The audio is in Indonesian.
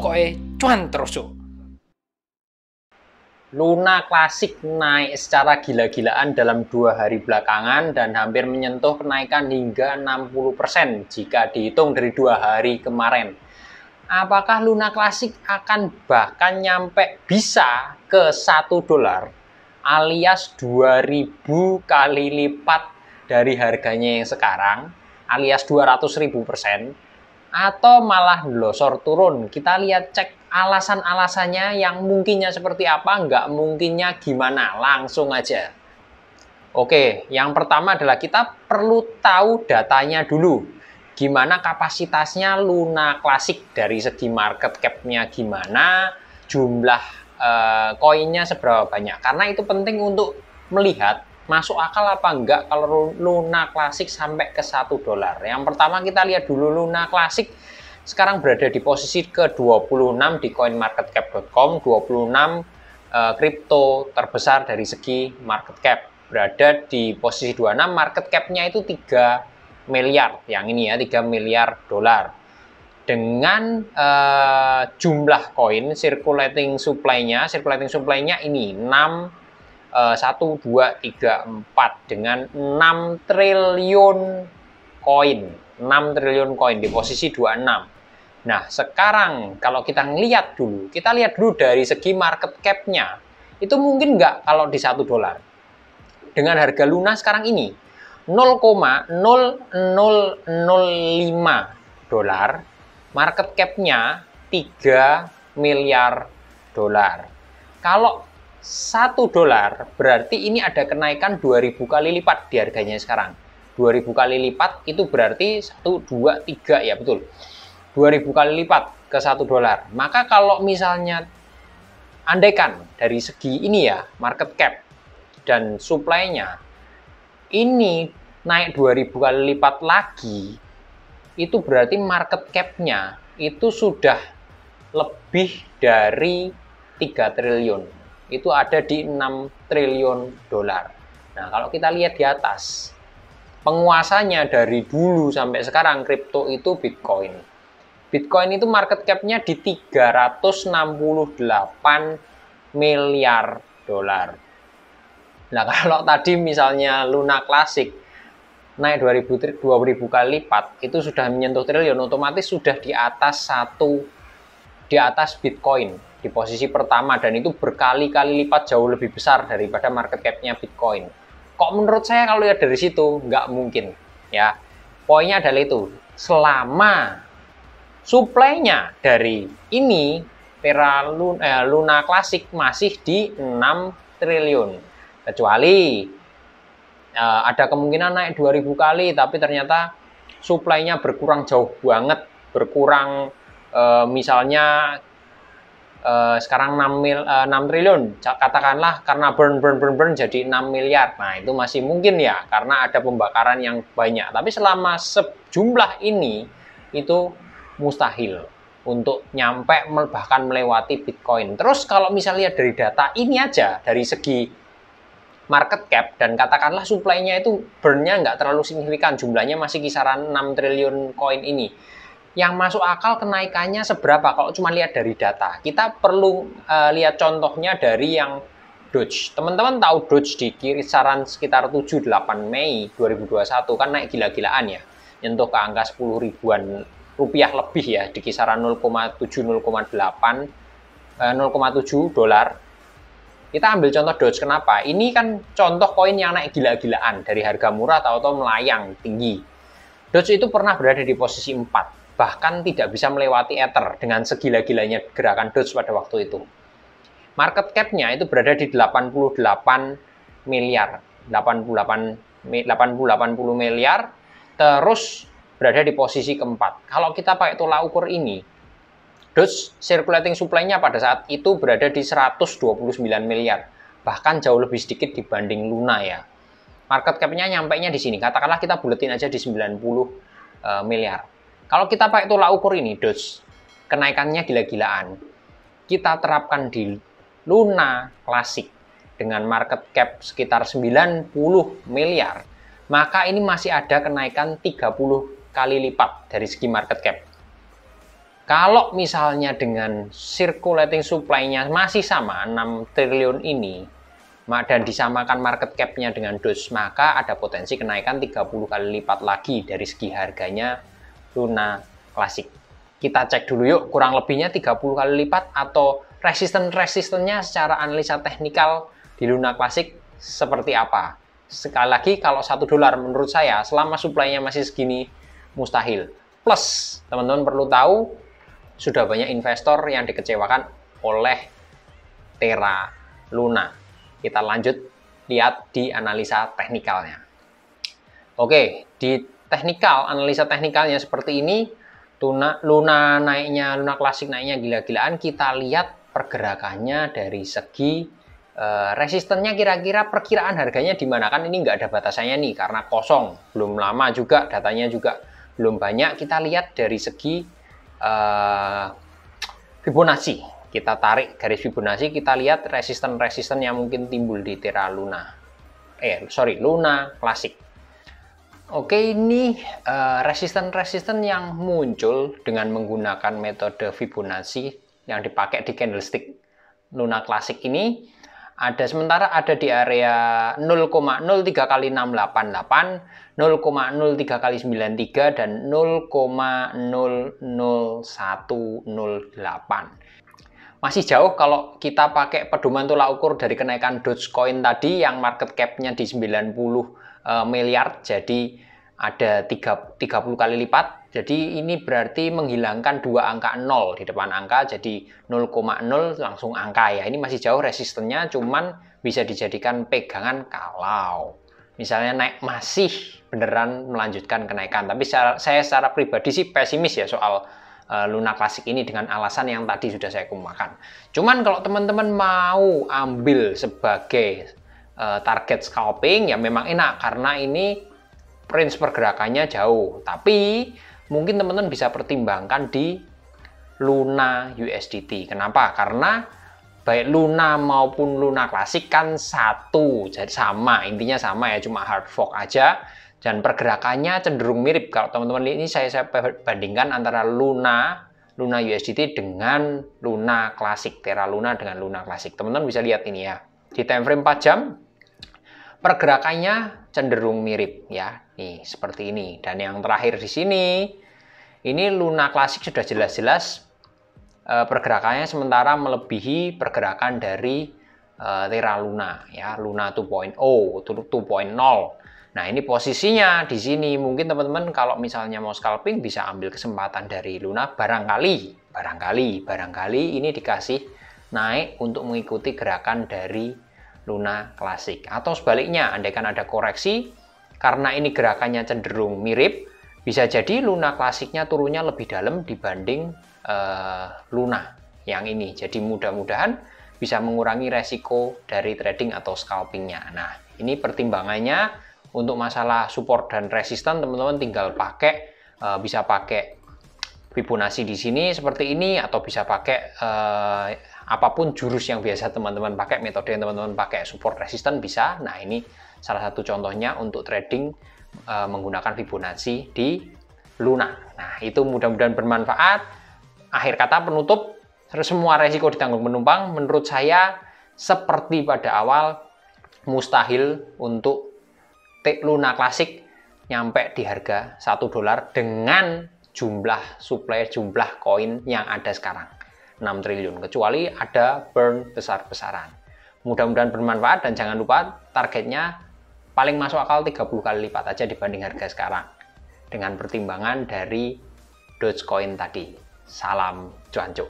Pokoknya cuan terus cuk. Luna Classic naik secara gila-gilaan dalam 2 hari belakangan dan hampir menyentuh kenaikan hingga 60% jika dihitung dari 2 hari kemarin. Apakah Luna Classic akan bahkan nyampe bisa ke $1 alias 2000 kali lipat dari harganya yang sekarang alias 200.000%, atau malah losor turun? Kita lihat cek alasan-alasannya, yang mungkinnya seperti apa, nggak mungkinnya gimana. Langsung aja. Oke, yang pertama adalah kita perlu tahu datanya dulu. Gimana kapasitasnya Luna Classic dari segi market cap-nya gimana, jumlah koinnya seberapa banyak. Karena itu penting untuk melihat masuk akal apa enggak kalau Luna Classic sampai ke $1. Yang pertama kita lihat dulu Luna Classic sekarang berada di posisi ke-26 di coinmarketcap.com, 26 kripto terbesar dari segi market cap. Berada di posisi 26, market cap-nya itu 3 miliar, yang ini ya, 3 miliar dolar. Dengan jumlah koin circulating supply-nya ini 1, 2, 3, 4 dengan 6 triliun koin. 6 triliun koin di posisi 26. Nah, sekarang kalau kita lihat dulu dari segi market cap-nya, itu mungkin nggak kalau di $1. Dengan harga Luna sekarang ini 0,0005 dolar, market cap-nya 3 miliar dolar. Kalau $1 berarti ini ada kenaikan 2000 kali lipat di harganya sekarang. 2000 kali lipat itu berarti 1, 2, 3 ya, betul. 2000 kali lipat ke $1. Maka kalau misalnya andaikan dari segi ini ya, market cap dan supply-nya ini naik 2000 kali lipat lagi, itu berarti market cap-nya itu sudah lebih dari 3 triliun. Itu ada di 6 triliun dolar. Nah, kalau kita lihat di atas, penguasanya dari dulu sampai sekarang kripto itu Bitcoin. Bitcoin itu market cap-nya di 368 miliar dolar. Nah, kalau tadi misalnya Luna Classic naik 2000 kali lipat, itu sudah menyentuh triliun, otomatis sudah di atas Bitcoin di posisi pertama, dan itu berkali-kali lipat jauh lebih besar daripada market cap-nya Bitcoin. Kok menurut saya kalau lihat dari situ nggak mungkin ya. Poinnya adalah itu, selama supply-nya dari ini Luna Classic masih di 6 triliun. Kecuali ada kemungkinan naik 2000 kali tapi ternyata supply-nya berkurang jauh banget, berkurang misalnya sekarang 6 triliun, katakanlah karena burn jadi 6 miliar. Nah, itu masih mungkin ya, karena ada pembakaran yang banyak. Tapi selama sejumlah ini, itu mustahil untuk nyampe bahkan melewati Bitcoin. Terus kalau misalnya dari data ini aja, dari segi market cap dan katakanlah supply-nya itu burn-nya nggak terlalu signifikan, jumlahnya masih kisaran 6 triliun koin ini. Yang masuk akal kenaikannya seberapa kalau cuma lihat dari data? Kita perlu lihat contohnya dari yang Doge. Teman-teman tahu Doge di kisaran sekitar 7-8 Mei 2021 kan naik gila-gilaan ya, nyentuh ke angka 10 ribuan rupiah lebih ya, di kisaran 0,7 dolar. Kita ambil contoh Doge, kenapa? Ini kan contoh koin yang naik gila-gilaan dari harga murah atau melayang tinggi. Doge itu pernah berada di posisi 4. Bahkan tidak bisa melewati Ether dengan segila-gilanya gerakan Doge pada waktu itu. Market cap-nya itu berada di 88 miliar, 80 miliar, terus berada di posisi keempat. Kalau kita pakai tolak ukur ini, Doge circulating supply-nya pada saat itu berada di 129 miliar, bahkan jauh lebih sedikit dibanding Luna ya. Market cap-nya nyampainya di sini, katakanlah kita buletin aja di 90 miliar. Kalau kita pakai tolak ukur ini, Doge, kenaikannya gila-gilaan. Kita terapkan di Luna Classic dengan market cap sekitar 90 miliar, maka ini masih ada kenaikan 30 kali lipat dari segi market cap. Kalau misalnya dengan circulating supply-nya masih sama 6 triliun ini, dan disamakan market cap-nya dengan Doge, maka ada potensi kenaikan 30 kali lipat lagi dari segi harganya Luna Classic. Kita cek dulu yuk, kurang lebihnya 30 kali lipat atau resisten-resistennya secara analisa teknikal di Luna Classic seperti apa. Sekali lagi, kalau $1 menurut saya selama supply-nya masih segini mustahil. Plus, teman-teman perlu tahu, sudah banyak investor yang dikecewakan oleh Terra Luna. Kita lanjut lihat di analisa teknikalnya. Oke, di analisa teknikalnya seperti ini, Luna Classic naiknya gila-gilaan. Kita lihat pergerakannya dari segi resistennya, kira-kira perkiraan harganya di mana, kan ini nggak ada batasannya nih karena kosong, belum lama juga, datanya juga belum banyak. Kita lihat dari segi Fibonacci, kita tarik garis Fibonacci, kita lihat resisten-resisten yang mungkin timbul di Luna Classic. Oke, ini resisten-resisten yang muncul dengan menggunakan metode Fibonacci yang dipakai di candlestick Luna Classic ini. Sementara ada di area 0,03 kali 688, 0,03 kali 93, dan 0,00108. Masih jauh kalau kita pakai pedoman tolak ukur dari kenaikan Dogecoin tadi yang market cap-nya di 90 miliar, jadi ada 30 kali lipat. Jadi ini berarti menghilangkan 2 angka 0 di depan angka, jadi 0,0 langsung angka ya. Ini masih jauh resistennya, cuman bisa dijadikan pegangan kalau misalnya naik masih beneran melanjutkan kenaikan. Tapi saya secara pribadi sih pesimis ya soal Luna Classic ini dengan alasan yang tadi sudah saya kemukakan. Cuman kalau teman-teman mau ambil sebagai target scalping ya memang enak karena ini range pergerakannya jauh. Tapi mungkin teman-teman bisa pertimbangkan di Luna USDT. Kenapa? Karena baik Luna maupun Luna Classic kan satu, jadi sama, intinya sama ya, cuma hard fork aja. Dan pergerakannya cenderung mirip. Kalau teman-teman ini saya bandingkan antara Luna USDT dengan Luna Classic, Terra Luna dengan Luna Classic. Teman-teman bisa lihat ini ya. Di time frame 4 jam pergerakannya cenderung mirip ya. Nih, seperti ini. Dan yang terakhir di sini ini Luna Classic sudah jelas-jelas pergerakannya sementara melebihi pergerakan dari Terra Luna ya, Luna 2.0, 2.0. Nah, ini posisinya di sini. Mungkin teman-teman kalau misalnya mau scalping bisa ambil kesempatan dari Luna, barangkali ini dikasih naik untuk mengikuti gerakan dari Luna Classic. Atau sebaliknya, andaikan ada koreksi karena ini gerakannya cenderung mirip, bisa jadi Luna Classic-nya turunnya lebih dalam dibanding Luna yang ini. Jadi mudah-mudahan bisa mengurangi resiko dari trading atau scalpingnya. Nah, ini pertimbangannya. Untuk masalah support dan resisten, teman-teman tinggal pakai, bisa pakai Fibonacci di sini seperti ini, atau bisa pakai apapun jurus yang biasa teman-teman pakai, metode yang teman-teman pakai, support resisten bisa. Nah, ini salah satu contohnya untuk trading menggunakan Fibonacci di Luna. Nah, itu mudah-mudahan bermanfaat. Akhir kata penutup, semua resiko ditanggung penumpang. Menurut saya, seperti pada awal, mustahil untuk Luna Classic nyampe di harga $1 dengan jumlah koin yang ada sekarang 6 triliun, kecuali ada burn besar-besaran. Mudah-mudahan bermanfaat dan jangan lupa targetnya paling masuk akal 30 kali lipat aja dibanding harga sekarang dengan pertimbangan dari Dogecoin tadi. Salam cuancuk.